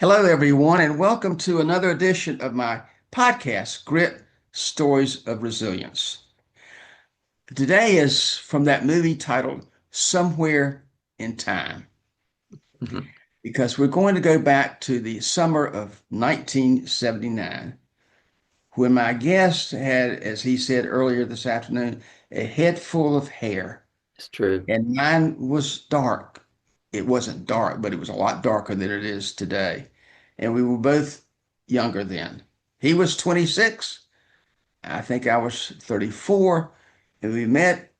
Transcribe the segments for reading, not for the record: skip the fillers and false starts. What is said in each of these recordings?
Hello, everyone, and welcome to another edition of my podcast, Grit Stories of Resilience. Today is from that movie titled Somewhere in Time, Mhm. because we're going to go back to the summer of 1979, when my guest had, as he said earlier this afternoon, a head full of hair, It's true. and mine was dark. It wasn't dark, but it was a lot darker than it is today. And we were both younger then. He was 26. I think I was 34. And we met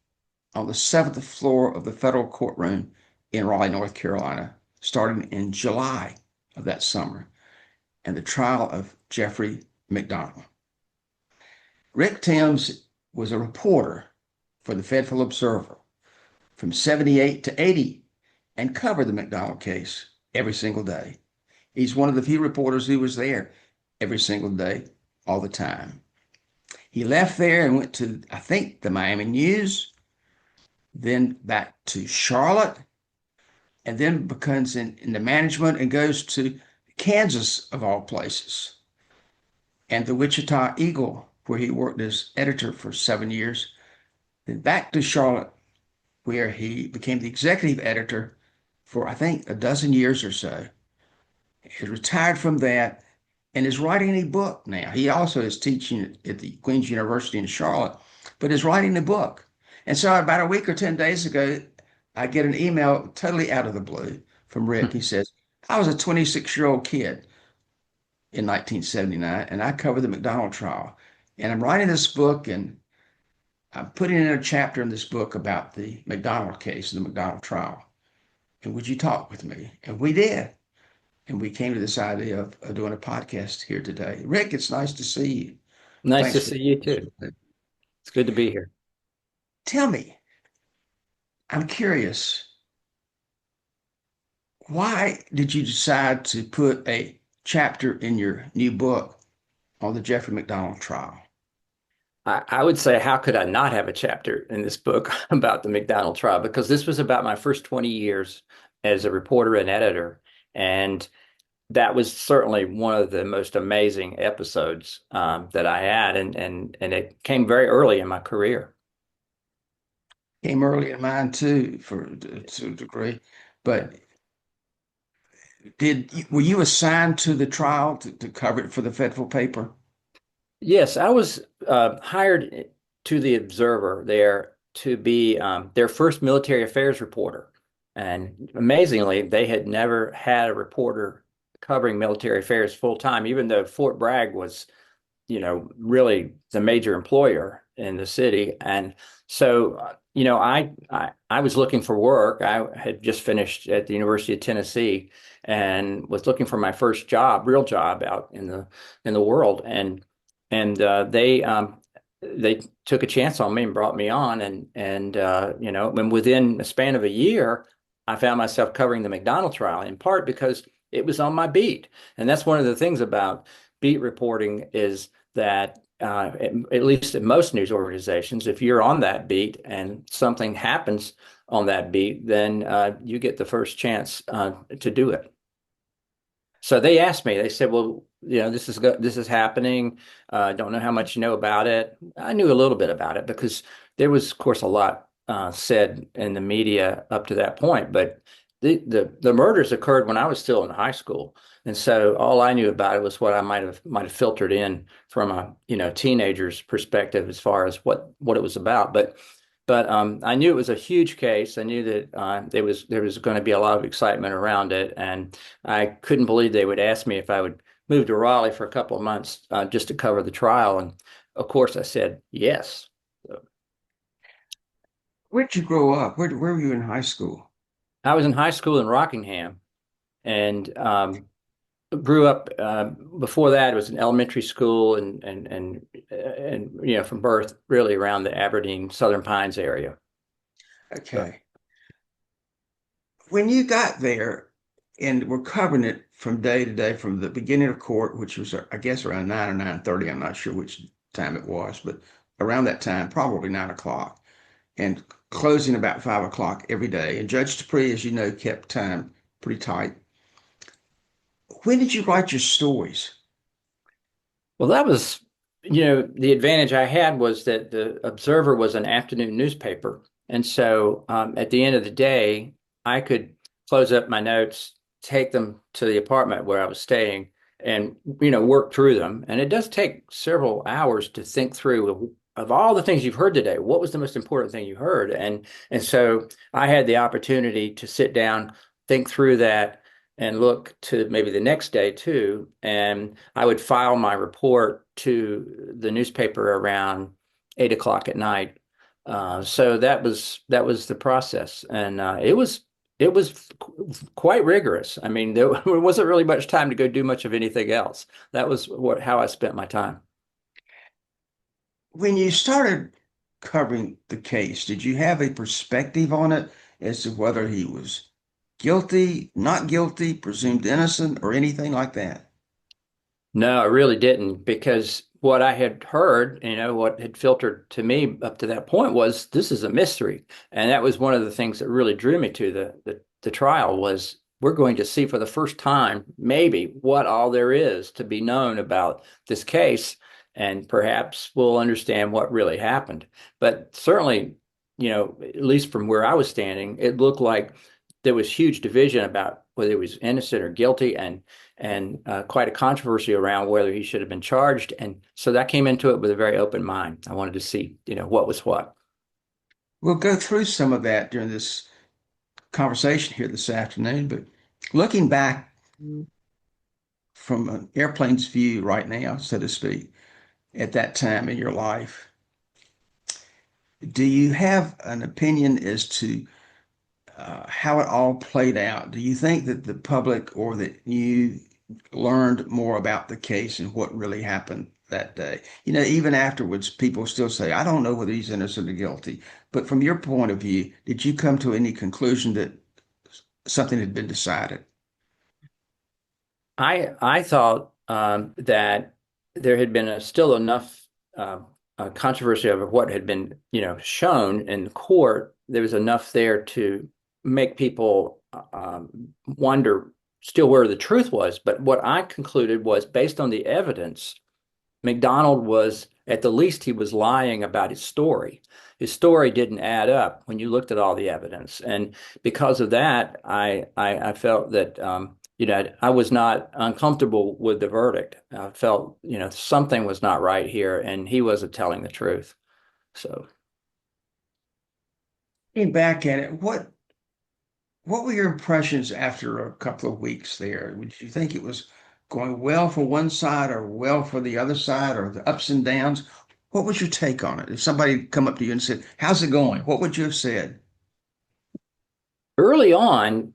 on the seventh floor of the federal courtroom in Raleigh, North Carolina, starting in July of that summer, and the trial of Jeffrey MacDonald. Rick Thames was a reporter for the Fayetteville Observer from 78 to 80 and covered the McDonald case every single day. He's one of the few reporters who was there every single day, all the time. He left there and went to, I think, the Miami News, then back to Charlotte, and then becomes in the management and goes to Kansas, of all places, and the Wichita Eagle, where he worked as editor for 7 years, then back to Charlotte, where he became the executive editor for, I think, a dozen years or so. He retired from that and is writing a book now. He also is teaching at the Queen's University in Charlotte, but is writing a book. And so about a week or 10 days ago, I get an email totally out of the blue from Rick. He says, I was a 26-year-old kid in 1979, and I covered the McDonald trial. And I'm writing this book, and I'm putting in a chapter in this book about the McDonald case, the McDonald trial. And would you talk with me? And we did. And we came to this idea of doing a podcast here today. Rick, it's nice to see you. Nice Thanks to for see you too. It's good to be here. tell me. I'm curious. Why did you decide to put a chapter in your new book on the Jeffrey MacDonald trial? I would say, how could I not have a chapter in this book about the McDonald trial? Because this was about my first 20 years as a reporter and editor. And that was certainly one of the most amazing episodes that I had. And it came very early in my career. Came early in mine too, to a degree. But were you assigned to the trial to cover it for the Fayetteville paper? Yes, I was hired to the Observer there to be their first military affairs reporter. And amazingly, they had never had a reporter covering military affairs full time, even though Fort Bragg was, really the major employer in the city. And so, I was looking for work. I had just finished at the University of Tennessee and was looking for my first job, real job out in the world. And they took a chance on me and brought me on, and within a span of a year, I found myself covering the McDonald trial, in part because it was on my beat. And that's one of the things about beat reporting is that at least in most news organizations, if you're on that beat and something happens on that beat, then you get the first chance to do it. So they asked me, they said, well, this is happening. Don't know how much you know about it. I knew a little bit about it because there was, of course, a lot said in the media up to that point. But the murders occurred when I was still in high school. And so all I knew about it was what I might have filtered in from a, teenager's perspective as far as what it was about. But I knew it was a huge case. I knew that there was going to be a lot of excitement around it, and I couldn't believe they would ask me if I would move to Raleigh for a couple of months just to cover the trial. And of course, I said yes. So Where'd you grow up? Where were you in high school? I was in high school in Rockingham, and grew up. Before that, it was an elementary school, and from birth, really around the Aberdeen, Southern Pines area. So. Okay. When you got there and were covering it from day to day, from the beginning of court, which was, I guess, around 9 or 9:30, I'm not sure which time it was, but around that time, probably 9 o'clock, and closing about 5 o'clock every day. And Judge Dupree, as you know, kept time pretty tight. When did you write your stories? Well, that was, the advantage I had was that the Observer was an afternoon newspaper. And so at the end of the day, I could close up my notes, take them to the apartment where I was staying, and, work through them. And it does take several hours to think through of all the things you've heard today. What was the most important thing you heard? And so I had the opportunity to sit down, think through that, and look to maybe the next day too. And I would file my report to the newspaper around 8 o'clock at night. So that was the process, and it was quite rigorous. I mean, there wasn't really much time to go do much of anything else. That was how I spent my time. When you started covering the case, did you have a perspective on it as to whether he was guilty, not guilty, presumed innocent, or anything like that? No, I really didn't, because what I had heard, what had filtered to me up to that point was this is a mystery. And that was one of the things that really drew me to the trial was we're going to see for the first time maybe what all there is to be known about this case, and perhaps we'll understand what really happened. But certainly, at least from where I was standing, it looked like there was huge division about whether he was innocent or guilty, and quite a controversy around whether he should have been charged. And so that came into it with a very open mind. I wanted to see, what was what. We'll go through some of that during this conversation here this afternoon, but looking back from an airplane's view right now, so to speak, at that time in your life, do you have an opinion as to how it all played out? Do you think that the public or that you learned more about the case and what really happened that day? Even afterwards, people still say, I don't know whether he's innocent or guilty. But from your point of view, did you come to any conclusion that something had been decided? I thought that there had been still enough controversy over what had been, shown in court. There was enough there to make people wonder still where the truth was. But what I concluded was based on the evidence, McDonald was, at the least, he was lying about his story. His story didn't add up when you looked at all the evidence. And because of that, I felt that, I was not uncomfortable with the verdict. I felt, something was not right here, and he wasn't telling the truth. So. Looking back at it, what were your impressions after a couple of weeks there? Would you think it was going well for one side or well for the other side or the ups and downs? What was your take on it? If somebody come up to you and said, how's it going? What would you have said? Early on,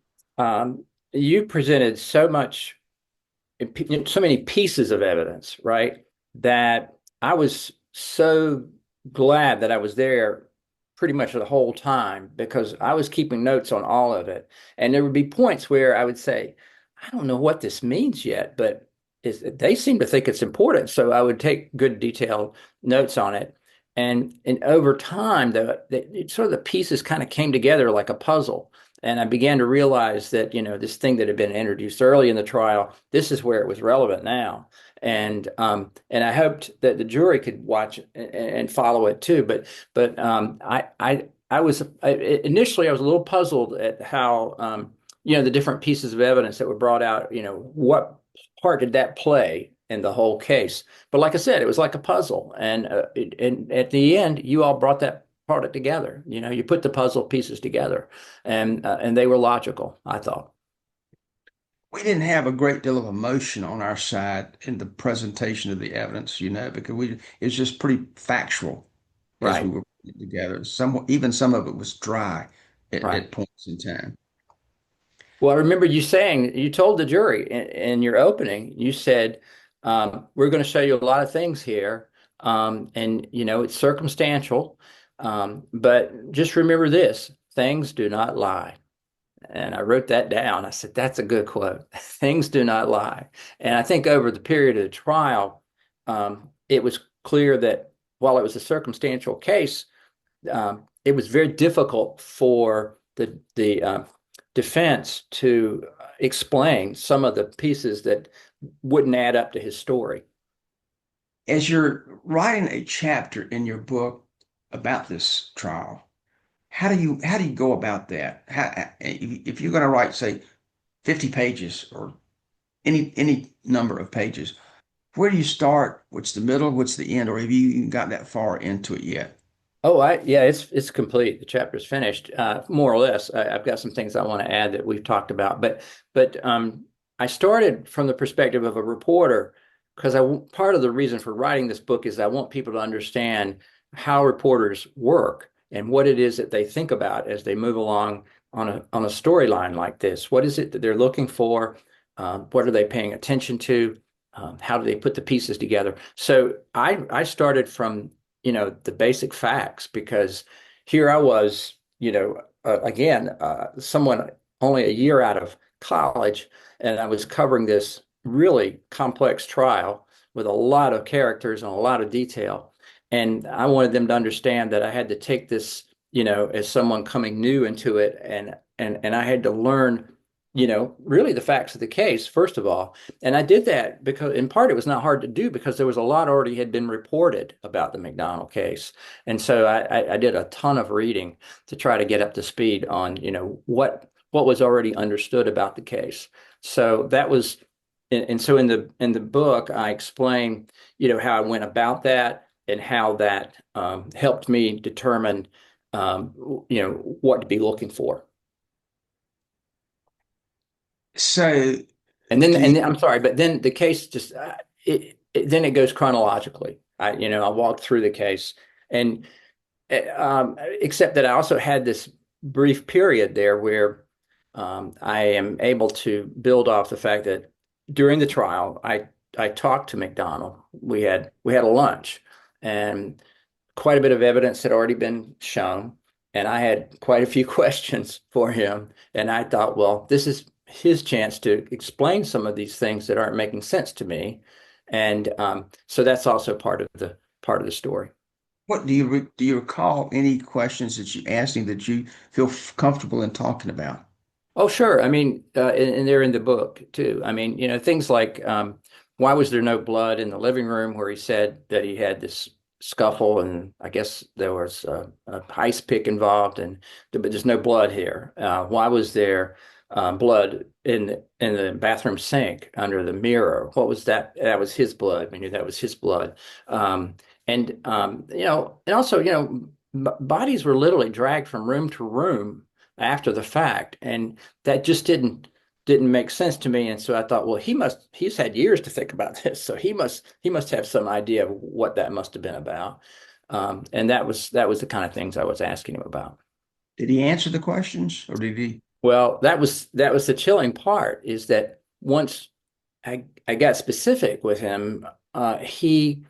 you presented so many pieces of evidence, right? That I was so glad that I was there pretty much the whole time, because I was keeping notes on all of it. And there would be points where I would say, I don't know what this means yet, but they seem to think it's important. So I would take good detailed notes on it. And over time, sort of the pieces kind of came together like a puzzle. And I began to realize that, this thing that had been introduced early in the trial, this is where it was relevant now. And I hoped that the jury could watch and follow it too. But initially I was a little puzzled at how the different pieces of evidence that were brought out. What part did that play in the whole case? But like I said, it was like a puzzle, and at the end, you all brought that product together. You put the puzzle pieces together, and they were logical, I thought. We didn't have a great deal of emotion on our side in the presentation of the evidence, because it's just pretty factual as we Right, were putting it together. Even some of it was dry right. at points in time. Well, I remember you saying, you told the jury in your opening, you said, we're going to show you a lot of things here. And, it's circumstantial. But just remember this, things do not lie. And I wrote that down. I said, that's a good quote. Things do not lie. And I think over the period of the trial, it was clear that while it was a circumstantial case, it was very difficult for the defense to explain some of the pieces that wouldn't add up to his story. As you're writing a chapter in your book about this trial, how do you go about that? If you're going to write, say, 50 pages or any number of pages, where do you start? What's the middle? What's the end? Or have you even gotten that far into it yet? Oh, yeah, it's complete. The chapter's finished, more or less. I've got some things I want to add that we've talked about, but I started from the perspective of a reporter because part of the reason for writing this book is I want people to understand how reporters work and what it is that they think about as they move along on a storyline like this. What is it that they're looking for? What are they paying attention to? How do they put the pieces together? So I started from the basic facts because here I was, again, someone only a year out of college, and I was covering this really complex trial with a lot of characters and a lot of detail. And I wanted them to understand that I had to take this, as someone coming new into it, and I had to learn, really the facts of the case, first of all. And I did that because, in part, it was not hard to do because there was a lot already had been reported about the McDonald case. And so I did a ton of reading to try to get up to speed on, what was already understood about the case. So that was, and so in the book, I explain, how I went about that and how that helped me determine, what to be looking for. So And then, do you, I'm sorry, but then the case just then it goes chronologically. I walked through the case, and except that I also had this brief period there where I am able to build off the fact that during the trial, I talked to McDonald. We had a lunch, and quite a bit of evidence had already been shown, and I had quite a few questions for him. And I thought, well, this is his chance to explain some of these things that aren't making sense to me, and so that's also part of the story. what do you recall any questions that you asked him that you feel comfortable in talking about? Oh, sure. I mean, and they're in the book too. I mean, things like why was there no blood in the living room where he said that he had this scuffle, and I guess there was a ice pick involved, but there's no blood here. Why was there blood in the bathroom sink under the mirror? What was that? That was his blood. We knew that was his blood. And also, bodies were literally dragged from room to room after the fact, and that just didn't make sense to me. And so I thought, well, he's had years to think about this, so he must have some idea of what that must have been about. And that was the kind of things I was asking him about. Did he answer the questions or did he? Well, that was the chilling part, is that once I got specific with him, he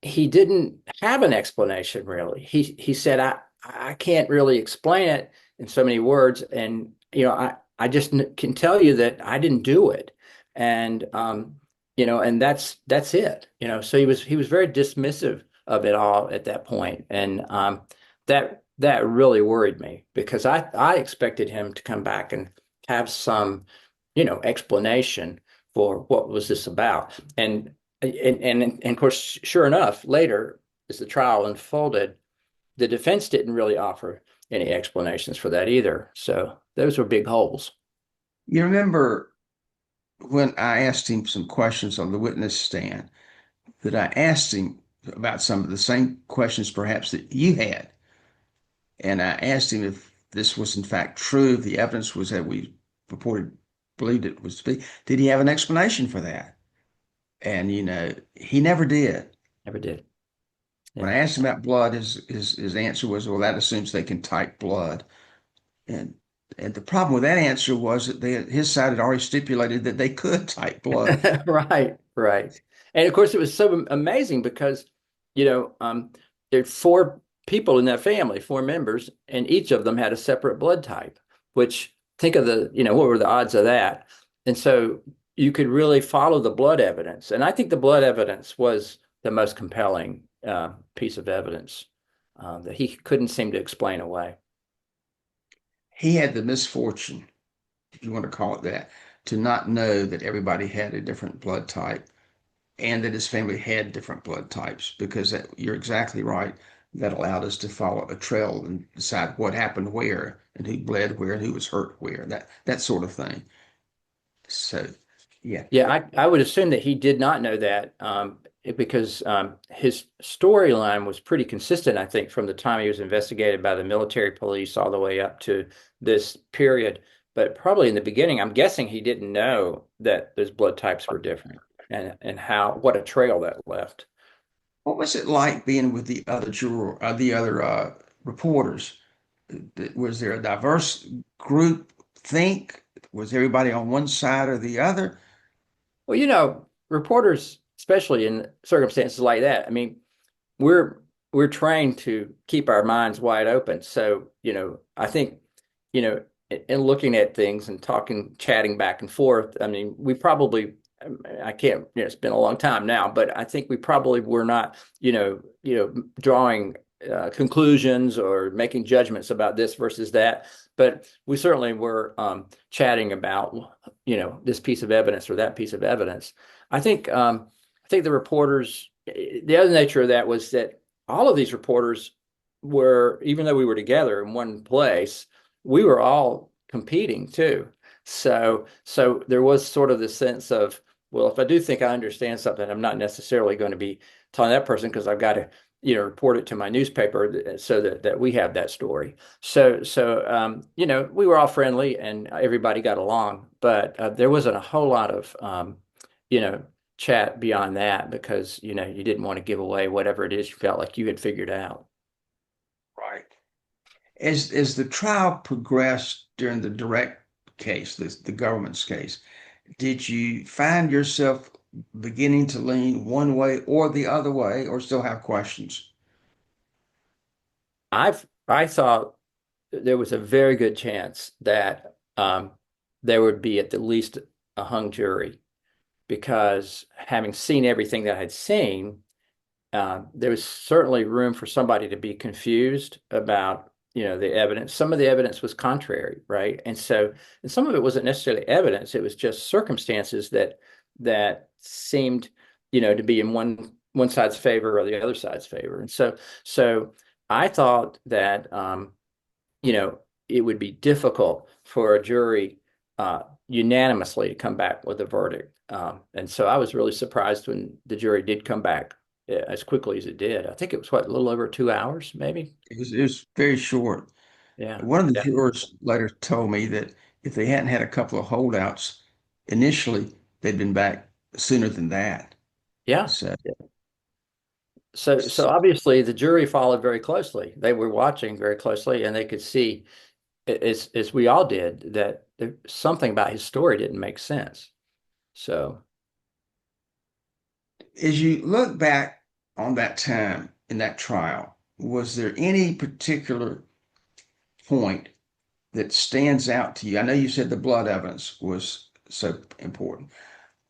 didn't have an explanation really. He said, I can't really explain it in so many words, and I just can tell you that I didn't do it, and and that's it. So he was very dismissive of it all at that point, and that really worried me because I expected him to come back and have some explanation for what was this about, and of course, sure enough, later as the trial unfolded, the defense didn't really offer any explanations for that either. So those were big holes. You remember when I asked him some questions on the witness stand that I asked him about some of the same questions perhaps that you had. And I asked him if this was in fact true, if the evidence was that we purported believed it was to be. Did he have an explanation for that? And he never did. Never did. When Yeah. I asked him about blood, his answer was, well, that assumes they can type blood. And and the problem with that answer was that his side had already stipulated that they could type blood. Right, right. And of course, it was so amazing because, there are four people in that family, four members, and each of them had a separate blood type, which think of what were the odds of that? And so you could really follow the blood evidence. And I think the blood evidence was the most compelling piece of evidence that he couldn't seem to explain away. He had the misfortune. if you want to call it that, to not know that everybody had a different blood type and that his family had different blood types, because you're exactly right. That allowed us to follow a trail and decide what happened where and who bled where and who was hurt where, that sort of thing. So, yeah. Yeah, I would assume that he did not know that because his storyline was pretty consistent, I think, from the time he was investigated by the military police all the way up to this period. But probably in the beginning, I'm guessing he didn't know that those blood types were different and how what a trail that left. What was it like being with the other the other reporters? Was there a diverse group think? Was everybody on one side or the other? Well, reporters, especially in circumstances like that, I mean, we're we're trained to keep our minds wide open. So, I think, in looking at things and talking, chatting back and forth, I mean, we probably, I can't, it's been a long time now, but I think we probably were not, drawing conclusions or making judgments about this versus that. But we certainly were chatting about, this piece of evidence or that piece of evidence. I think the reporters, the other nature of that was that all of these reporters were, even though we were together in one place, we were all competing too. So there was sort of the sense of, well, if I do think I understand something, I'm not necessarily going to be telling that person because I've got to, report it to my newspaper so that we have that story. So we were all friendly and everybody got along, but there wasn't a whole lot of, you know, chat beyond that because, you didn't want to give away whatever it is you felt like you had figured out. Right. As the trial progressed during the direct case, the government's case, did you find yourself beginning to lean one way or the other way, or still have questions? I thought there was a very good chance that there would be at the least a hung jury because having seen everything that I'd seen, there was certainly room for somebody to be confused about, the evidence. Some of the evidence was contrary, right? And some of it wasn't necessarily evidence; it was just circumstances that seemed, to be in one side's favor or the other side's favor. And so I thought that, you know, it would be difficult for a jury unanimously to come back with a verdict. And so I was really surprised when the jury did come back as quickly as it did. I think it was what, a little over 2 hours, maybe? It was very short. Yeah. One of the Yeah. jurors later told me that if they hadn't had a couple of holdouts initially, they'd been back sooner than that. Yeah. So, So obviously the jury followed very closely. They were watching very closely and they could see, as we all did, that something about his story didn't make sense. So as you look back on that time in that trial, was there any particular point that stands out to you? I know you said the blood evidence was so important.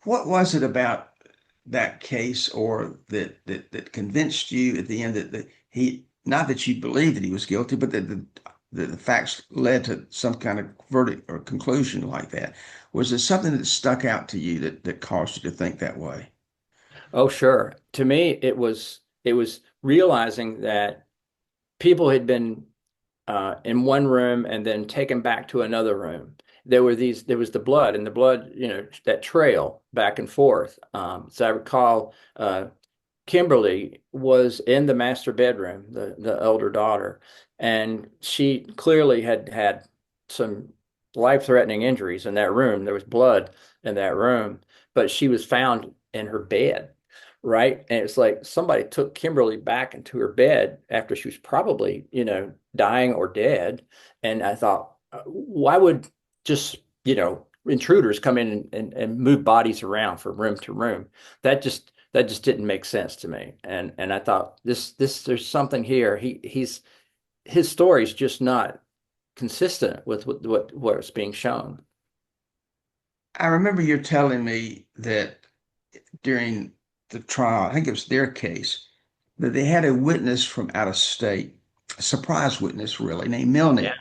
What was it about that case or that convinced you at the end that he, not that you believed that he was guilty, but that the facts led to some kind of verdict or conclusion like that? Was there something that stuck out to you that caused you to think that way? oh, sure. To me, it was realizing that people had been in one room and then taken back to another room. There was the blood and the blood, that trail back and forth. So I recall Kimberly was in the master bedroom, the elder daughter, and she clearly had had some life-threatening injuries in that room. There was blood in that room, but she was found in her bed, right? And it's like somebody took Kimberly back into her bed after she was probably, dying or dead. And I thought, why would just, intruders come in and move bodies around from room to room? That just didn't make sense to me. And I thought this there's something here. His story is just not consistent with what's being shown. I remember you telling me that during the trial, I think it was their case, that they had a witness from out of state, a surprise witness really, named Yeah. Milne.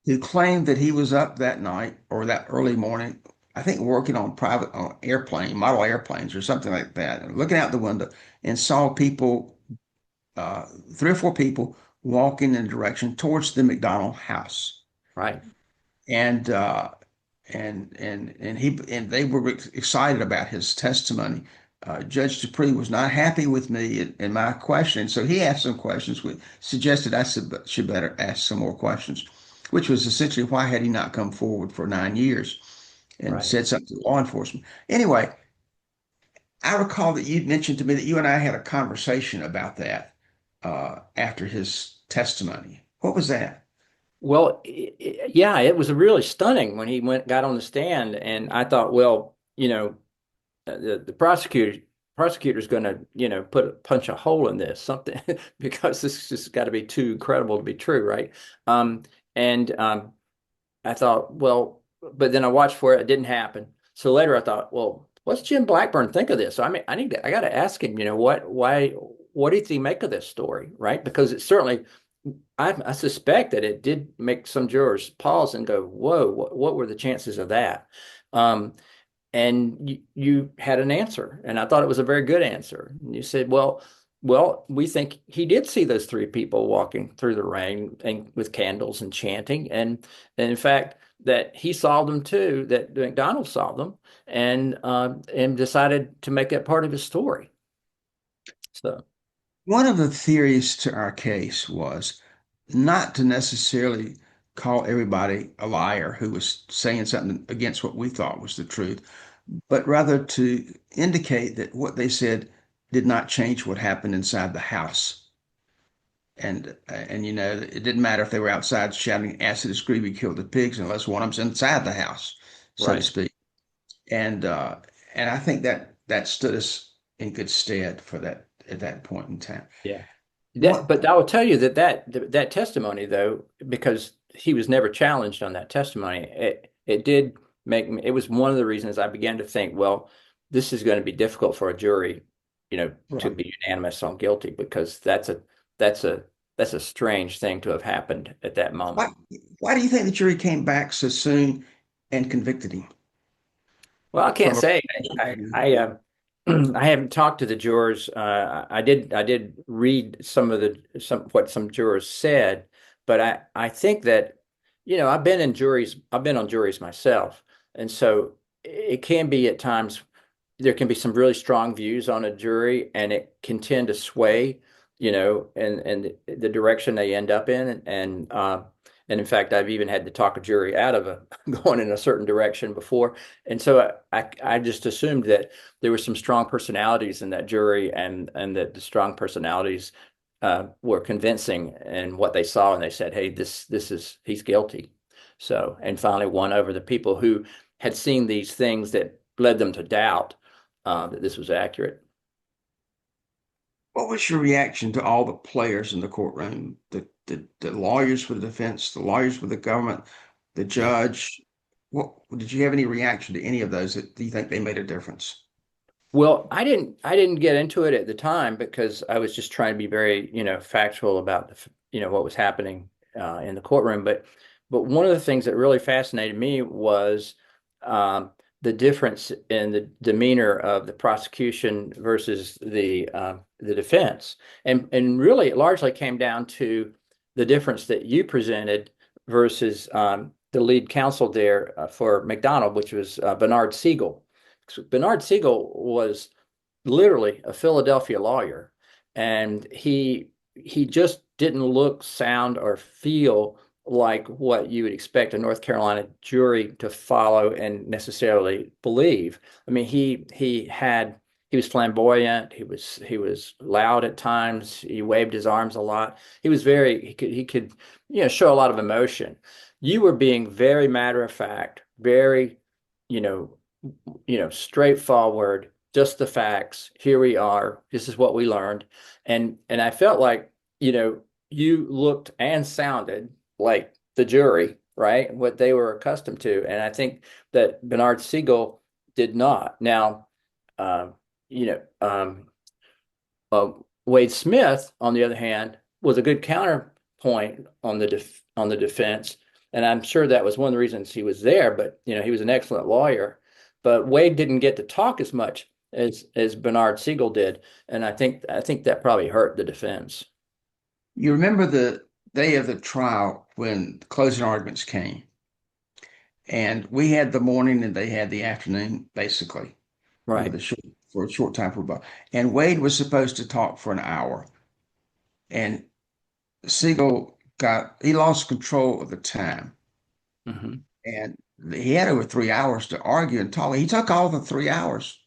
who claimed that he was up that night or that early morning, I think working on private on airplane, model airplanes or something like that, and looking out the window and saw people, uh, three or four people walking in a direction towards the McDonald house. Right. And and they were excited about his testimony. Judge Dupree was not happy with me in my questioning, so he asked some questions. We suggested I should better ask some more questions, which was essentially why had he not come forward for 9 years and Right. said something to law enforcement. Anyway, I recall that you mentioned to me that you and I had a conversation about that after his testimony. What was that? Well, yeah, it was really stunning when he got on the stand, and I thought, well, the prosecutor's going to, punch a hole in this something because this just got to be too incredible to be true, right? Um, and I thought, well, but then I watched for it. It didn't happen. So later I thought, well, what's Jim Blackburn think of this? So I mean, I got to ask him, what did he make of this story, right? Because it certainly, I suspect that it did make some jurors pause and go, whoa, what were the chances of that? Um, and you had an answer, and I thought it was a very good answer. And you said, well, we think he did see those three people walking through the rain and with candles and chanting, and in fact that he saw them too, that McDonald saw them, and decided to make that part of his story. So One of the theories to our case was not to necessarily call everybody a liar who was saying something against what we thought was the truth, but rather to indicate that what they said did not change what happened inside the house. And it didn't matter if they were outside shouting acid is greedy, killed the pigs, unless one of them's inside the house, so to right. speak. And I think that stood us in good stead for that at that point in time. Yeah. What But I will tell you that testimony, though, because he was never challenged on that testimony, it did make me, it was one of the reasons I began to think, well, this is going to be difficult for a jury, to right. be unanimous on guilty, because that's a that's a strange thing to have happened at that Why moment. why do you think the jury came back so soon and convicted him Well, I can't from a say I haven't talked to the jurors. I did read some jurors said, but I think that I've been on juries myself, and so it can be at times there can be some really strong views on a jury, and it can tend to sway, and the direction they end up in, and in fact, I've even had to talk a jury out of going in a certain direction before, and so I just assumed that there were some strong personalities in that jury, and that the strong personalities were convincing in what they saw, and they said, "Hey, this is he's guilty." So, and finally won over the people who had seen these things that led them to doubt that this was accurate. What was your reaction to all the players in the courtroom? The lawyers for the defense, the lawyers for the government, the Yeah. judge. What did you have any reaction to any of those? Do you think they made a difference? Well, I didn't get into it at the time because I was just trying to be very, factual about what was happening in the courtroom. But one of the things that really fascinated me was the difference in the demeanor of the prosecution versus the defense, and really it largely came down to the difference that you presented versus the lead counsel there for McDonald, which was Bernard Siegel. Bernard Siegel was literally a Philadelphia lawyer, and he just didn't look, sound, or feel like what you would expect a North Carolina jury to follow and necessarily believe. I mean, he was flamboyant, he was loud at times, he waved his arms a lot. He could show a lot of emotion. You were being very matter of fact, very, you know, straightforward, just the facts. Here we are. This is what we learned. And I felt like, you looked and sounded like the jury, right? What they were accustomed to. And I think that Bernard Siegel did not. Now, uh, you know, uh, Wade Smith, on the other hand, was a good counterpoint on the defense, And I'm sure that was one of the reasons he was there, but he was an excellent lawyer. But Wade didn't get to talk as much as Bernard Siegel did. And I think that probably hurt the defense. You remember the day of the trial when the closing arguments came, and we had the morning and they had the afternoon, basically, with Right. a short for a short time for rebuttal. And Wade was supposed to talk for an hour, and Siegel he lost control of the time, Hmm. and he had over 3 hours to argue and talk. He took all the 3 hours,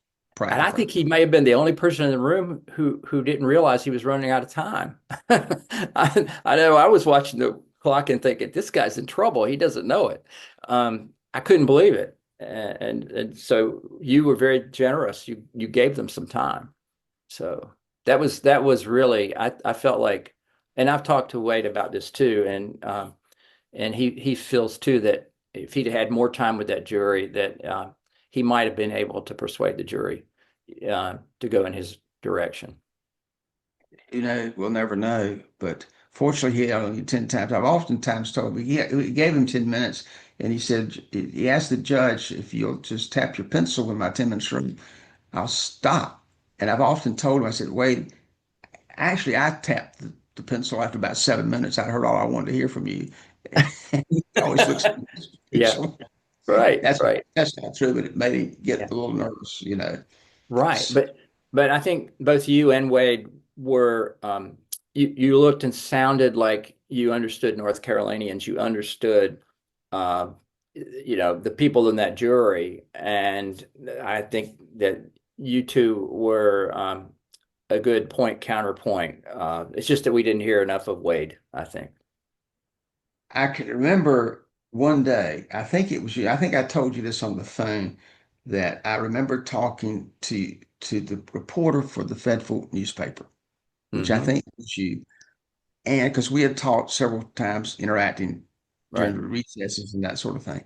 And I practically. think he may have been the only person in the room who didn't realize he was running out of time. I know I was watching the clock and thinking, this guy's in trouble. He doesn't know it. I couldn't believe it. And so you were very generous. You gave them some time. So that was really I felt like, and I've talked to Wade about this too, and he feels too that if he'd had more time with that jury, that he might have been able to persuade the jury to go in his direction. We'll never know. But fortunately, he had only 10 times. I've oftentimes told him, he gave him 10 minutes, and he said, he asked the judge, if you'll just tap your pencil when my 10 minutes are up, I'll stop. And I've often told him, I said, Wade, actually, I tapped the pencil after about 7 minutes. I heard all I wanted to hear from you. And he always looks at his Yeah, pencil. right, That's right. that's not true, but it made him Yeah, get a little nervous. right. But I think both you and Wade were you looked and sounded like you understood North Carolinians. You understood uh, the people in that jury, and I think that you two were a good point counterpoint. It's just that we didn't hear enough of Wade, I think. I can remember one day, I think it was you, I think I told you this on the phone, that I remember talking to the reporter for the Fayetteville newspaper, which I Hmm. think was you. And because we had talked several times interacting during Right. the recesses and that sort of thing.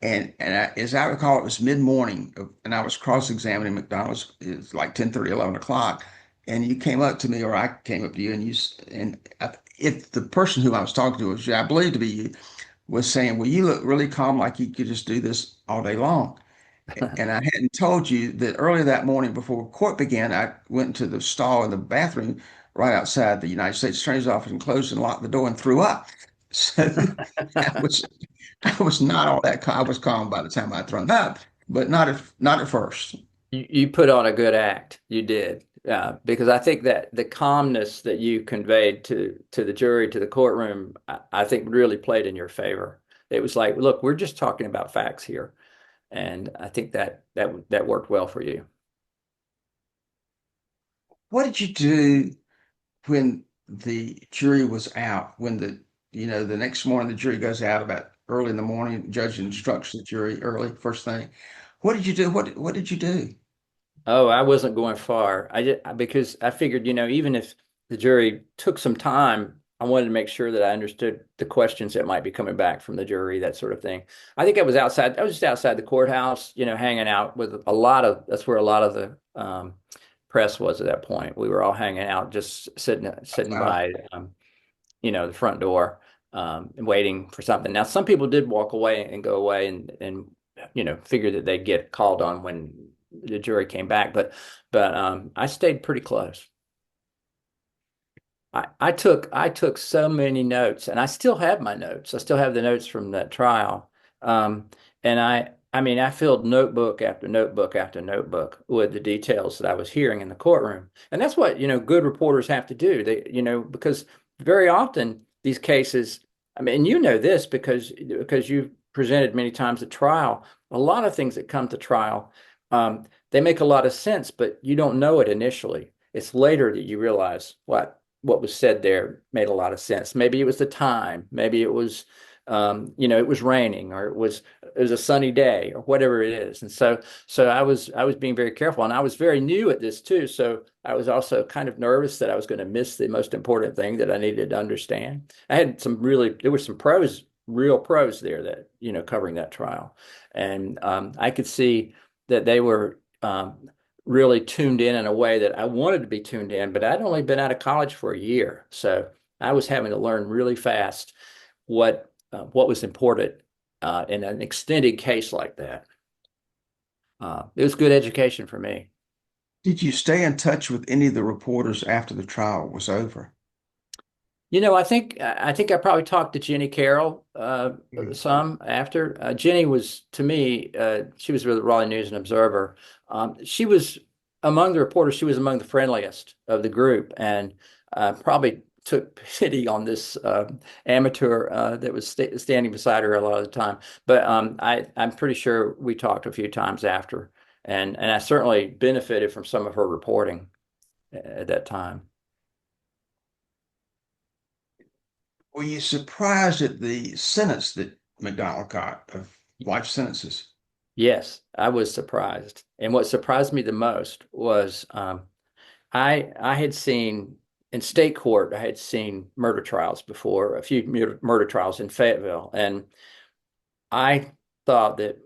As I recall, it was mid-morning, and I was cross-examining McDonald. It was like 10:30, 11 o'clock. And you came up to me, or I came up to you, and if the person who I was talking to was you, I believe to be you, was saying, well, you look really calm, like you could just do this all day long. And I hadn't told you that earlier that morning before court began, I went to the stall in the bathroom right outside the United States Attorney's office and closed and locked the door and threw up. So I was I was not all that calm. I was calm by the time I'd thrown up, but not at first. You put on a good act. You did. Because I think that the calmness that you conveyed to the jury, to the courtroom, I think really played in your favor. It was like, look, we're just talking about facts here. And I think that worked well for you. What did you do when the jury was out? When the next morning the jury goes out about early in the morning, the judge instructs the jury early, first thing. What did you do? What did you do? Oh, I wasn't going far. I just because I figured, even if the jury took some time, I wanted to make sure that I understood the questions that might be coming back from the jury, that sort of thing. I think I was outside. I was just outside the courthouse, hanging out with a lot of. That's where a lot of the press was at that point. We were all hanging out, just sitting Wow. by, the front door, and waiting for something. Now, some people did walk away and go away and figure that they'd get called on when the jury came back, but I stayed pretty close. I took so many notes, and I still have my notes. I still have the notes from that trial. And I mean, I filled notebook after notebook after notebook with the details that I was hearing in the courtroom. And that's what, good reporters have to do. Because very often these cases, I mean, and you know this because you've presented many times at trial, a lot of things that come to trial, they make a lot of sense, but you don't know it initially. It's later that you realize what was said there made a lot of sense. Maybe it was the time, maybe it was it was raining, or it was a sunny day, or whatever it is. And so I was being very careful, and I was very new at this too. So I was also kind of nervous that I was going to miss the most important thing that I needed to understand. There were some pros, real pros there that, covering that trial. And I could see that they were really tuned in a way that I wanted to be tuned in, but I'd only been out of college for a year. So I was having to learn really fast what what was important in an extended case like that. It was good education for me. Did you stay in touch with any of the reporters after the trial was over? I think I probably talked to Jenny Carroll Mhm. some after. Jenny was to me, she was with the Raleigh News and Observer. She was among the reporters. She was among the friendliest of the group, and probably took pity on this amateur that was standing beside her a lot of the time. But I'm pretty sure we talked a few times after, and I certainly benefited from some of her reporting at that time. Were you surprised at the sentence that McDonald got of life sentences? Yes, I was surprised. And what surprised me the most was I had seen in state court, I had seen murder trials before, a few murder trials in Fayetteville. And I thought that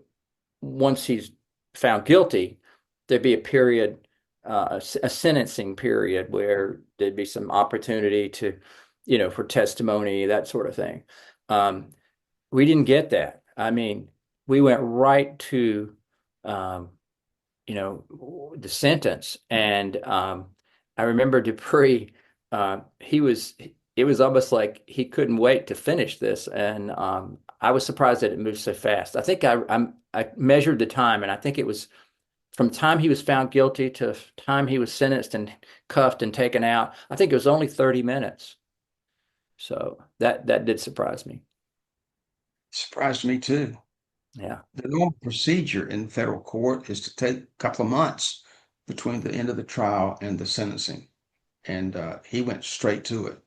once he's found guilty, there'd be a period, a sentencing period where there'd be some opportunity to, for testimony, that sort of thing. Um, we didn't get that. I mean, we went right to, um, the sentence. And I remember Dupree, it was almost like he couldn't wait to finish this. And I was surprised that it moved so fast. I measured the time, and I think it was from time he was found guilty to time he was sentenced and cuffed and taken out. I think it was only 30 minutes. So that did surprise me. Surprised me too. Yeah. The normal procedure in federal court is to take a couple of months between the end of the trial and the sentencing, and he went straight to it.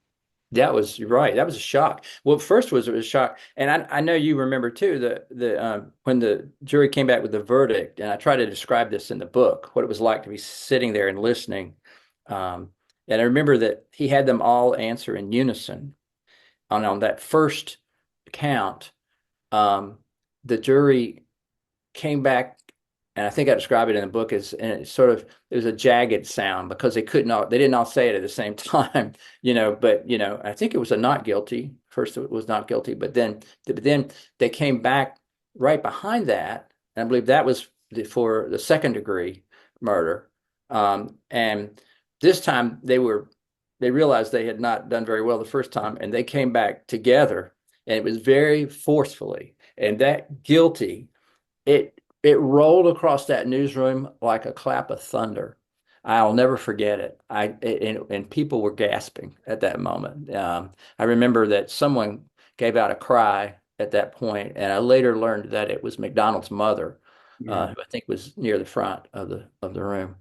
You're right. That was a shock. Well, first it was a shock, and I know you remember too the when the jury came back with the verdict, and I try to describe this in the book, what it was like to be sitting there and listening. Um, and I remember that he had them all answer in unison on that first count. Um, the jury came back, and I think I describe it in the book as, and it was a jagged sound because they didn't all say it at the same time, but I think it was a not guilty. First it was not guilty, but then they came back right behind that, and I believe that was for the second degree murder. And this time they realized they had not done very well the first time, and they came back together, and it was very forcefully. And that guilty, it rolled across that newsroom like a clap of thunder. I'll never forget it. And people were gasping at that moment. I remember that someone gave out a cry at that point, and I later learned that it was McDonald's mother, Yeah. who I think was near the front of the room.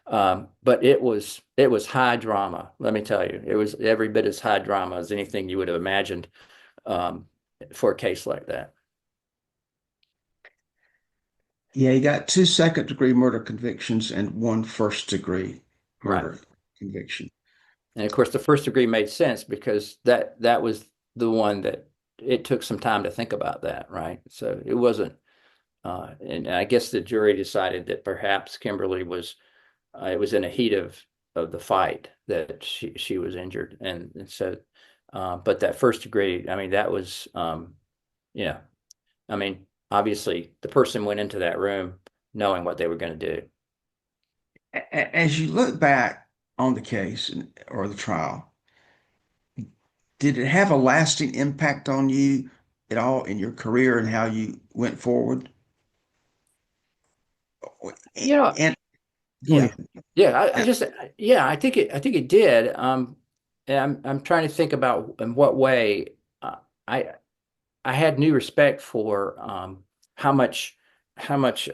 But it was high drama. Let me tell you, it was every bit as high drama as anything you would have imagined um, for a case like that. Yeah, he got two second degree murder convictions and one first degree Right. murder conviction. And of course, the first degree made sense because that was the one that it took some time to think about that, right? So it wasn't, and I guess the jury decided that perhaps Kimberly it was in a heat of the fight that she was injured, and so, but that first degree, I mean, that was, yeah, I mean, obviously the person went into that room knowing what they were going to do. As you look back on the case or the trial, did it have a lasting impact on you at all in your career and how you went forward? You know, And go yeah. ahead. Yeah, yeah, I think it did. And I'm trying to think about in what way I I had new respect for how much how much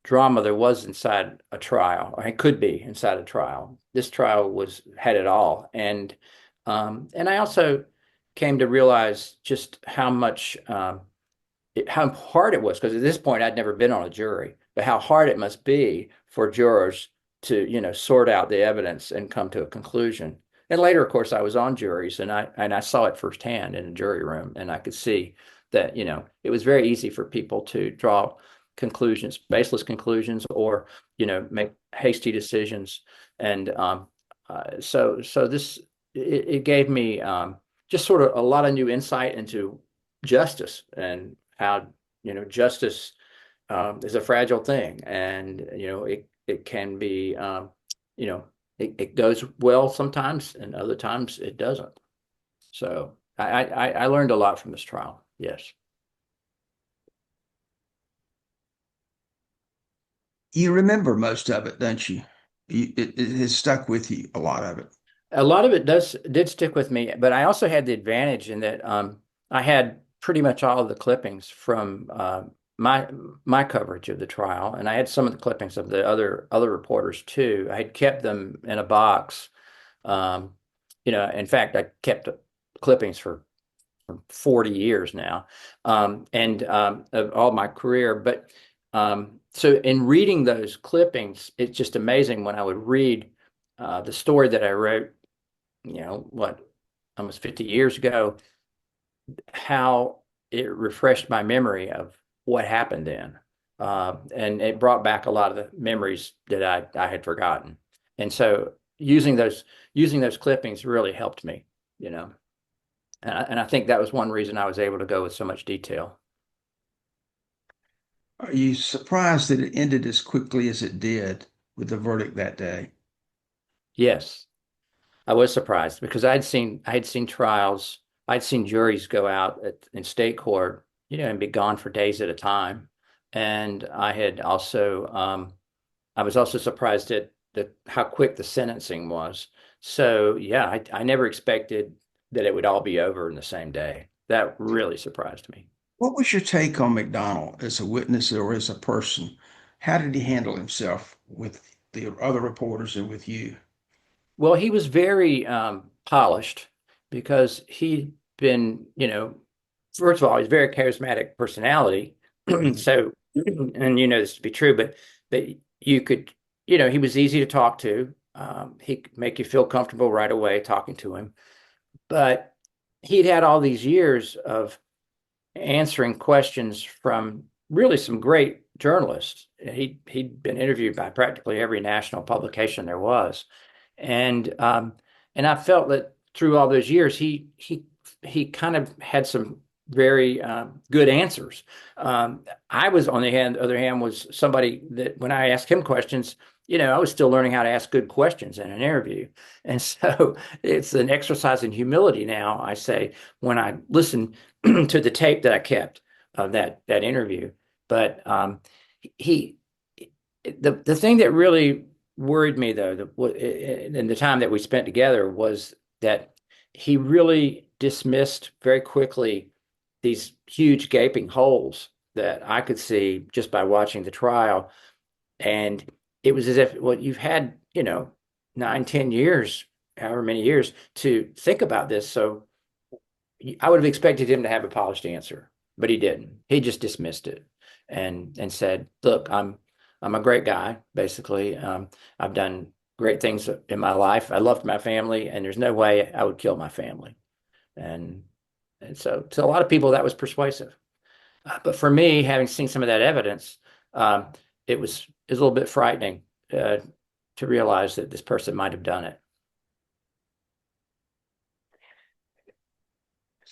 drama there was inside a trial, or it could be inside a trial. This trial had it all, and I also came to realize just how hard it was, because at this point I'd never been on a jury, but how hard it must be for jurors to, sort out the evidence and come to a conclusion. And later, of course, I was on juries, and I saw it firsthand in a jury room, and I could see that, it was very easy for people to draw conclusions, baseless conclusions, or, make hasty decisions. And so this it gave me just sort of a lot of new insight into justice and how, justice is a fragile thing, and it can be, it goes well sometimes, and other times it doesn't. So I learned a lot from this trial. Yes. You remember most of it, don't you? It has stuck with you, a lot of it. A lot of it did stick with me, but I also had the advantage in that I had pretty much all of the clippings from my my coverage of the trial, and I had some of the clippings of the other reporters too. I had kept them in a box. Um, in fact, I kept clippings for 40 years now, and of all my career. But so in reading those clippings, it's just amazing when I would read the story that I wrote, what, almost 50 years ago, how it refreshed my memory of what happened then. And it brought back a lot of the memories that I had forgotten. And so using those clippings really helped me, you know. And I think that was one reason I was able to go with so much detail. Are you surprised that it ended as quickly as it did with the verdict that day? Yes, I was surprised because I had seen trials, I'd seen juries go out in state court, and be gone for days at a time. And I was also surprised at how quick the sentencing was. So yeah, I never expected that it would all be over in the same day. That really surprised me. What was your take on McDonald as a witness or as a person? How did he handle himself with the other reporters and with you? Well, he was very polished because he'd been, first of all, he's a very charismatic personality. So, and you know this to be true, but you could, he was easy to talk to. He could make you feel comfortable right away talking to him. But he'd had all these years of answering questions from really some great journalists. He'd been interviewed by practically every national publication there was, and I felt that through all those years, he kind of had some very good answers. I was on the other hand, was somebody that when I asked him questions, I was still learning how to ask good questions in an interview, and so it's an exercise in humility now. I say when I listen to the tape that I kept of that interview, but he the thing that really worried me though, in the time that we spent together, was that he really dismissed very quickly these huge gaping holes that I could see just by watching the trial. And it was as if, well, you've had, 9, 10 years, however many years to think about this. So I would have expected him to have a polished answer, but he didn't. He just dismissed it and said, "Look, I'm a great guy, basically. I've done great things in my life. I loved my family, and there's no way I would kill my family." And so to a lot of people, that was persuasive. But for me, having seen some of that evidence, um, it was a little bit frightening to realize that this person might have done it.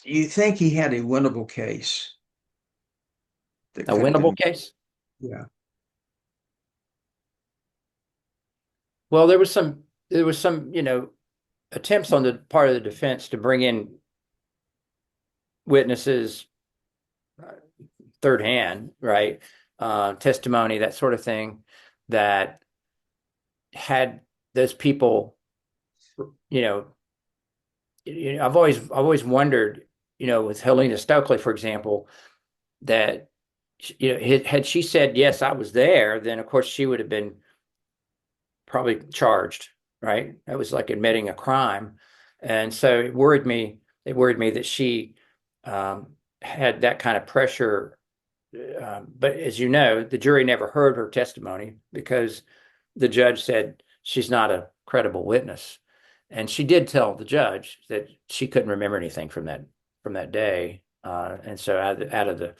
You think he had a winnable case that A could have winnable been, case? yeah. Well, there was some, attempts on the part of the defense to bring in witnesses uh, third hand, right? Testimony, that sort of thing, that had those people, you know, I've always wondered, with Helena Stokely, for example, that had she said yes, I was there, then of course she would have been probably charged, right? That was like admitting a crime. And so it worried me that she had that kind of pressure. But as you know, the jury never heard her testimony because the judge said she's not a credible witness. And she did tell the judge that she couldn't remember anything from that day. And so out of the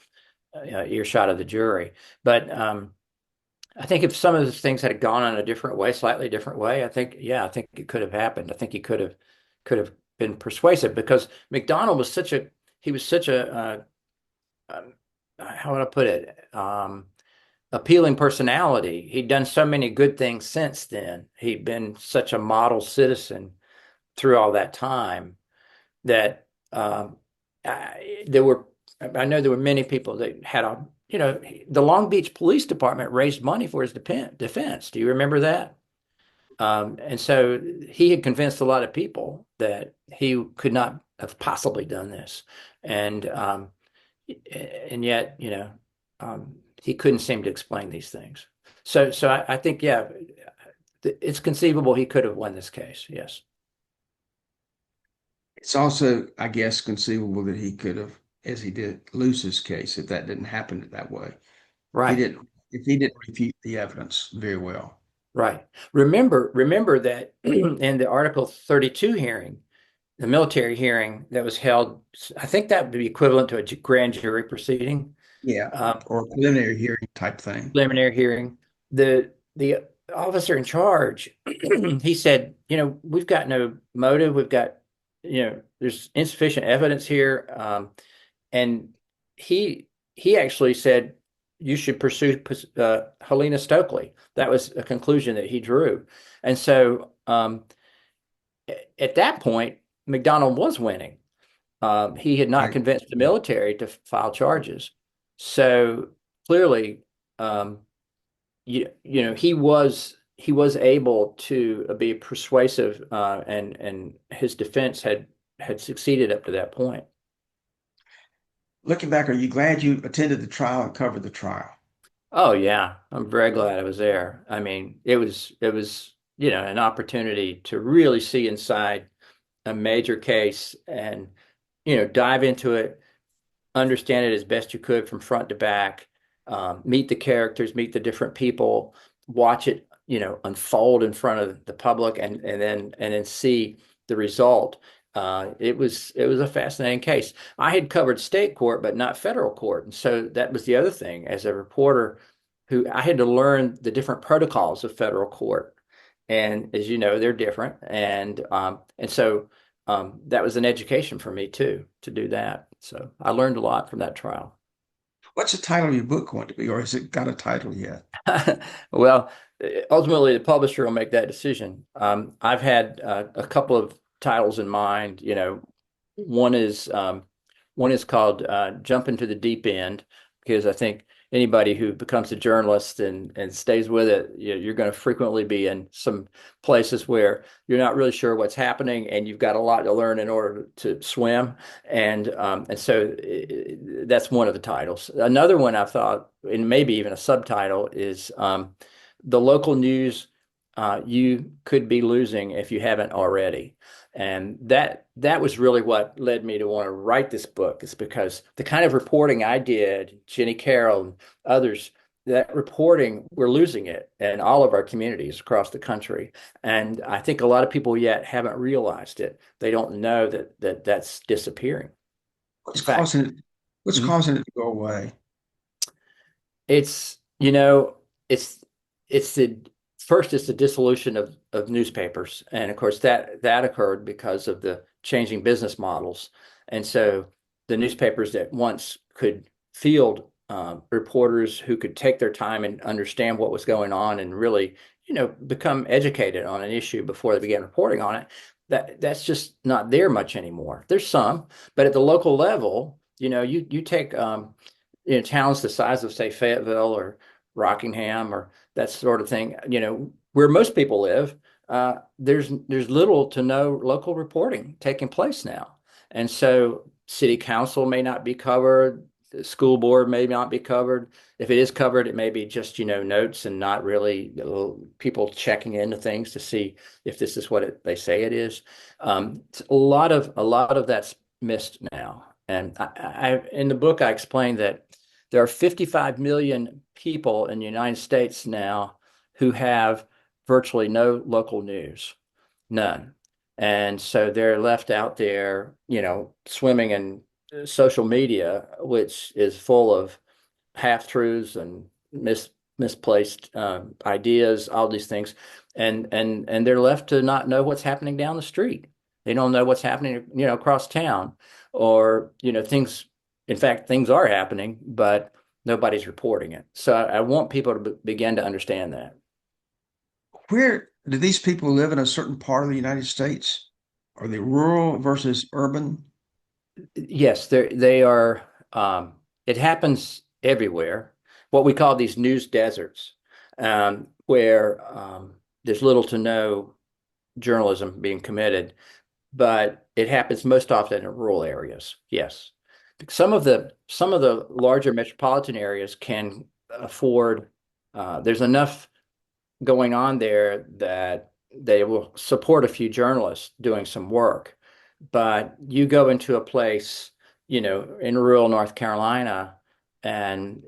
earshot of the jury. But I think if some of those things had gone on a different way, slightly different way, I think, yeah, I think it could have happened. I think he could have been persuasive because McDonald was such a how would I put it? Appealing personality. He'd done so many good things since then. He'd been such a model citizen through all that time that there were, I know there were many people that had the Long Beach Police Department raised money for his defense. Do you remember that? And so he had convinced a lot of people that he could not have possibly done this. And and yet, he couldn't seem to explain these things. So I think, yeah, it's conceivable he could have won this case. Yes. It's also, I guess, conceivable that he could have, as he did, lose his case if that didn't happen that way. He Right. didn't, if he didn't refute the evidence very well. Right. Remember that in the Article 32 hearing, the military hearing that was held, I think that would be equivalent to a grand jury proceeding, Yeah, um, or a preliminary hearing type thing. preliminary hearing. The officer in charge, he said, we've got no motive. We've got, there's insufficient evidence here. And he actually said you should pursue Helena Stokely. That was a conclusion that he drew. And so at that point, McDonald was winning. He had not Right. convinced the military to file charges. So clearly, um, he was able to be persuasive, and his defense had succeeded up to that point. Looking back, are you glad you attended the trial and covered the trial? Oh yeah, I'm very glad I was there. I mean, it was an opportunity to really see inside a major case and dive into it, understand it as best you could from front to back, meet the characters, meet the different people, watch it, unfold in front of the public, and then see the result. It was a fascinating case. I had covered state court, but not federal court, and so that was the other thing. As a reporter, who I had to learn the different protocols of federal court, and as you know, they're different, and so that was an education for me too to do that. So I learned a lot from that trial. What's the title of your book going to be, or has it got a title yet? Well, ultimately, the publisher will make that decision. I've had a couple of titles in mind. One is um, one is called "Jump into the Deep End," because I think anybody who becomes a journalist and stays with it, you're going to frequently be in some places where you're not really sure what's happening, and you've got a lot to learn in order to swim. And so that's one of the titles. Another one I thought, and maybe even a subtitle, is the local news you could be losing if you haven't already. And that was really what led me to want to write this book, is because the kind of reporting I did, Jenny Carroll and others, that reporting, we're losing it in all of our communities across the country. And I think a lot of people yet haven't realized it. They don't know that's disappearing. What's In fact, causing it? What's mhm, causing it to go away? it's, you know, it's it's the first it's the dissolution of newspapers. And of course that occurred because of the changing business models. And so the newspapers that once could field reporters who could take their time and understand what was going on and really, become educated on an issue before they began reporting on it, that's just not there much anymore. There's some, but at the local level, you take towns the size of, say, Fayetteville or Rockingham or that sort of thing, where most people live, there's little to no local reporting taking place now. And so city council may not be covered, the school board may not be covered. If it is covered, it may be just, notes and not really people checking into things to see if this is what they say it is. A lot of that's missed now. And in the book, I explained that there are 55 million people in the United States now who have virtually no local news, none. And so they're left out there, swimming in social media, which is full of half truths and misplaced ideas, all these things, and they're left to not know what's happening down the street. They don't know what's happening, across town, or, things. In fact, things are happening, but nobody's reporting it. So I want people to begin to understand that. Where do these people live in a certain part of the United States? Are they rural versus urban? Yes, they are. It happens everywhere. What we call these news deserts, where there's little to no journalism being committed, but it happens most often in rural areas. Yes, some of the larger metropolitan areas can afford. There's enough going on there that they will support a few journalists doing some work. But you go into a place, in rural North Carolina, and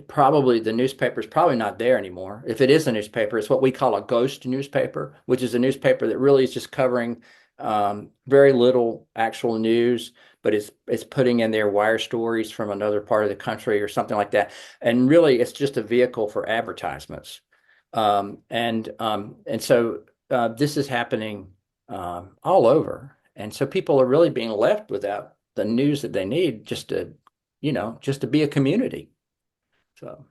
probably the newspaper is probably not there anymore. If it is a newspaper, it's what we call a ghost newspaper, which is a newspaper that really is just covering very little actual news, but it's putting in their wire stories from another part of the country or something like that. And really, it's just a vehicle for advertisements. And so this is happening all over. And so people are really being left without the news that they need just to be a community. So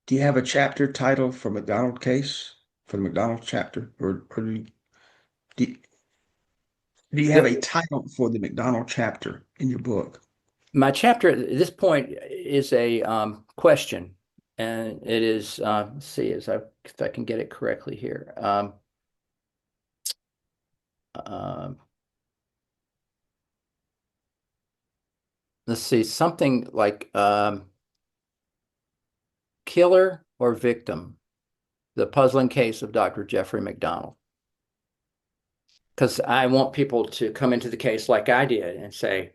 Do you have a chapter title for McDonald case, for the McDonald chapter? Or do, do you have a the, title for the McDonald chapter in your book? my chapter at this point is a question, and it is, let's see if I can get it correctly here. Um, let's see, something like killer or victim, the puzzling case of Dr. Jeffrey MacDonald. Because I want people to come into the case like I did and say,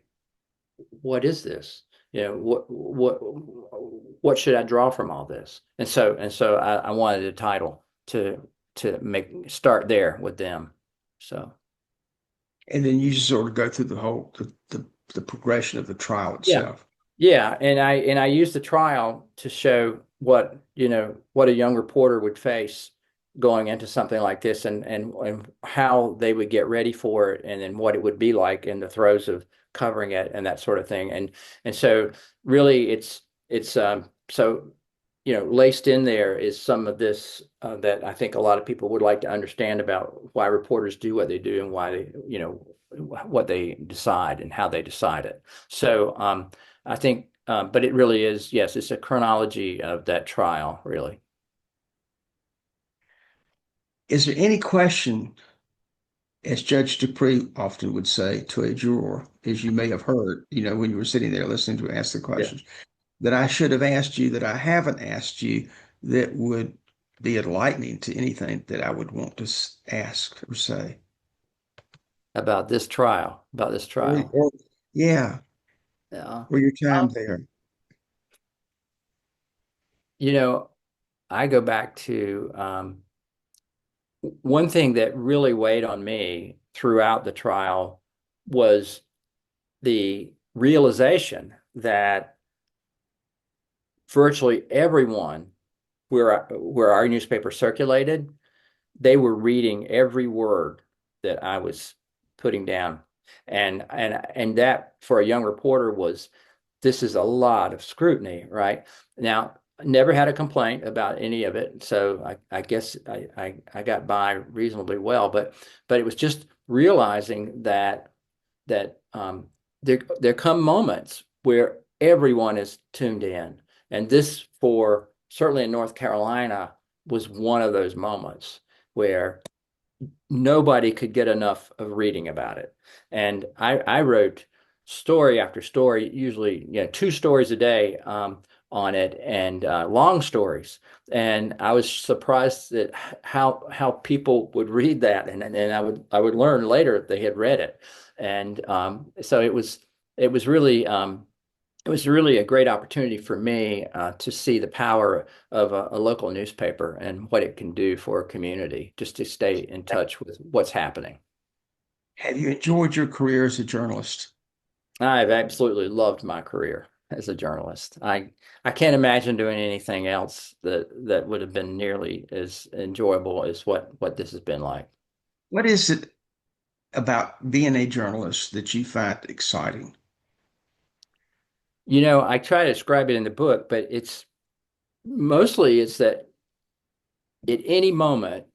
what is this? What should I draw from all this? And so I wanted a title to start there with them. So And then you just sort of go through the progression of the trial yeah. itself. Yeah, and I used the trial to show what a young reporter would face going into something like this, and how they would get ready for it, and then what it would be like in the throes of covering it and that sort of thing. And so really it's laced in there is some of this that I think a lot of people would like to understand about why reporters do what they do, and why what they decide and how they decide it. So I think, but it really is, yes, it's a chronology of that trial, really. Is there any question, as Judge Dupree often would say to a juror, as you may have heard, when you were sitting there listening to ask the Yeah. questions, that I should have asked you that I haven't asked you that would be enlightening to anything that I would want to ask or say? About this Or, trial. or yeah, Yeah. or your time Um, there. you know, I go back to one thing that really weighed on me throughout the trial was the realization that virtually everyone where our newspaper circulated, they were reading every word that I was putting down. And that for a young reporter was, this is a lot of scrutiny, right? Now, never had a complaint about any of it. So I guess I got by reasonably well, but it was just realizing that there come moments where everyone is tuned in. And this, for certainly in North Carolina, was one of those moments where nobody could get enough of reading about it. And I wrote story after story, usually 2 stories a day on it, and long stories. And I was surprised at how people would read that, and I would learn later that they had read it. And so it was really a great opportunity for me to see the power of a local newspaper and what it can do for a community, just to stay in touch with what's happening. Have you enjoyed your career as a journalist? I've absolutely loved my career as a journalist. I can't imagine doing anything else that would have been nearly as enjoyable as what this has been like. What is it? about being a journalist that you find exciting? I try to describe it in the book, but it's that at any moment,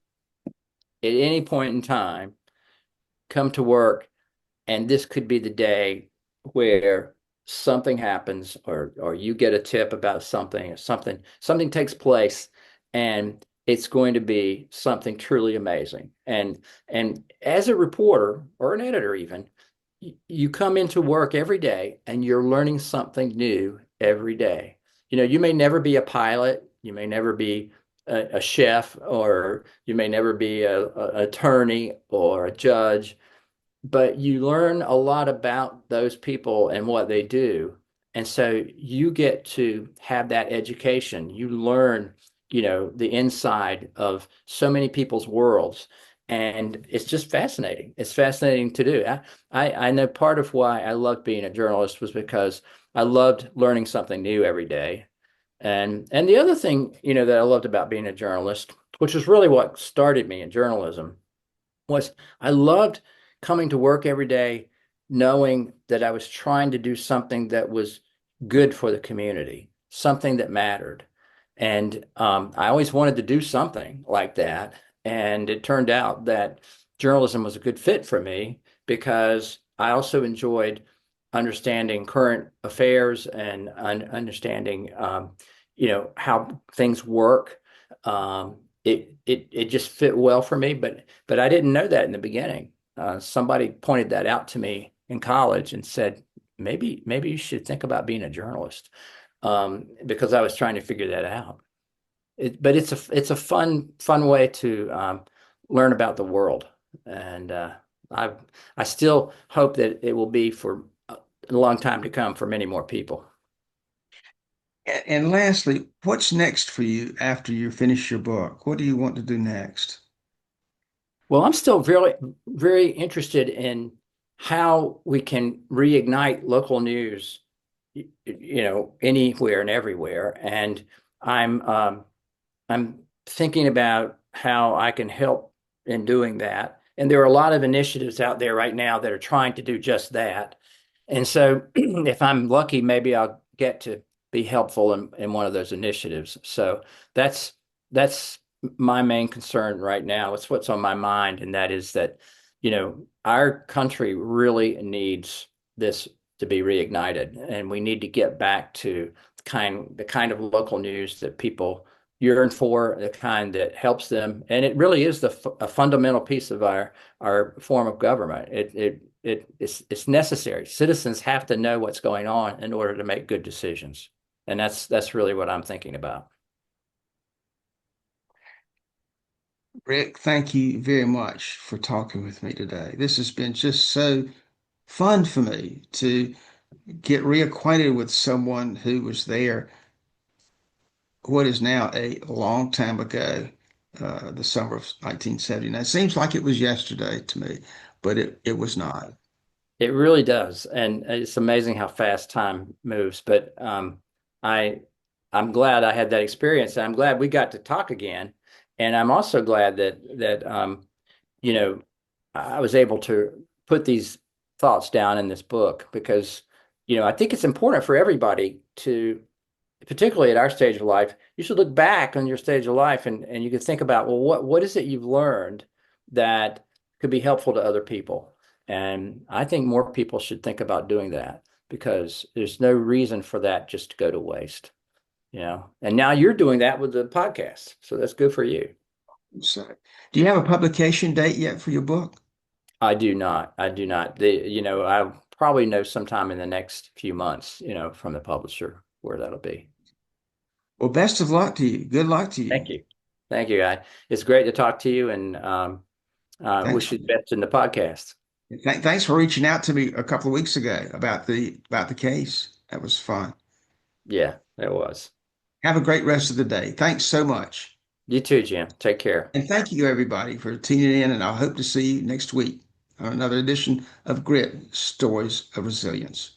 at any point in time, come to work, and this could be the day where something happens, or you get a tip about something, or something takes place, and it's going to be something truly amazing. And as a reporter or an editor even, you come into work every day and you're learning something new every day. You may never be a pilot, you may never be a chef, or you may never be a attorney or a judge, but you learn a lot about those people and what they do. And so you get to have that education. You learn, the inside of so many people's worlds. And it's just fascinating. It's fascinating to do. I know part of why I loved being a journalist was because I loved learning something new every day. And the other thing, that I loved about being a journalist, which is really what started me in journalism, was I loved coming to work every day knowing that I was trying to do something that was good for the community, something that mattered. And I always wanted to do something like that. And it turned out that journalism was a good fit for me because I also enjoyed understanding current affairs and understanding, how things work. It just fit well for me, but I didn't know that in the beginning. Somebody pointed that out to me in college and said, maybe you should think about being a journalist, because I was trying to figure that out. But it's a fun way to learn about the world, and I still hope that it will be for a long time to come for many more people. And lastly, what's next for you after you finish your book? What do you want to do next? Well, I'm still very, very interested in how we can reignite local news, anywhere and everywhere. And I'm thinking about how I can help in doing that. And there are a lot of initiatives out there right now that are trying to do just that. And so if I'm lucky, maybe I'll get to be helpful in one of those initiatives. So that's that's my main concern right now. It's what's on my mind, and that is that, our country really needs this to be reignited, and we need to get back to the kind of local news that people yearn for, the kind that helps them. And it really is a fundamental piece of our form of government. It's necessary. Citizens have to know what's going on in order to make good decisions. And that's really what I'm thinking about. Rick, thank you very much for talking with me today. This has been just so fun for me to get reacquainted with someone who was there what is now a long time ago, the summer of 1979. It seems like it was yesterday to me, but it was not. It really does, and it's amazing how fast time moves. But I I'm glad I had that experience, and I'm glad we got to talk again. And I'm also glad that you know I was able to put these thoughts down in this book because I think it's important for everybody to, particularly at our stage of life, you should look back on your stage of life and you can think about, well, what is it you've learned that could be helpful to other people? And I think more people should think about doing that because there's no reason for that just to go to waste, And now you're doing that with the podcast. So that's good for you. So, do you have a publication date yet for your book? I do not. I do not. I'll probably know sometime in the next few months, from the publisher where that'll be. Well, best of luck to you. Good luck to you. Thank you. Thank you, guy. It's great to talk to you and Thanks. wish you the best in the podcast. Thanks for reaching out to me a couple of weeks ago about the case. That was fun. Yeah, it was. Have a great rest of the day. Thanks so much. You too, Jim. Take care. And thank you, everybody, for tuning in. And I hope to see you next week on another edition of Grit Stories of Resilience.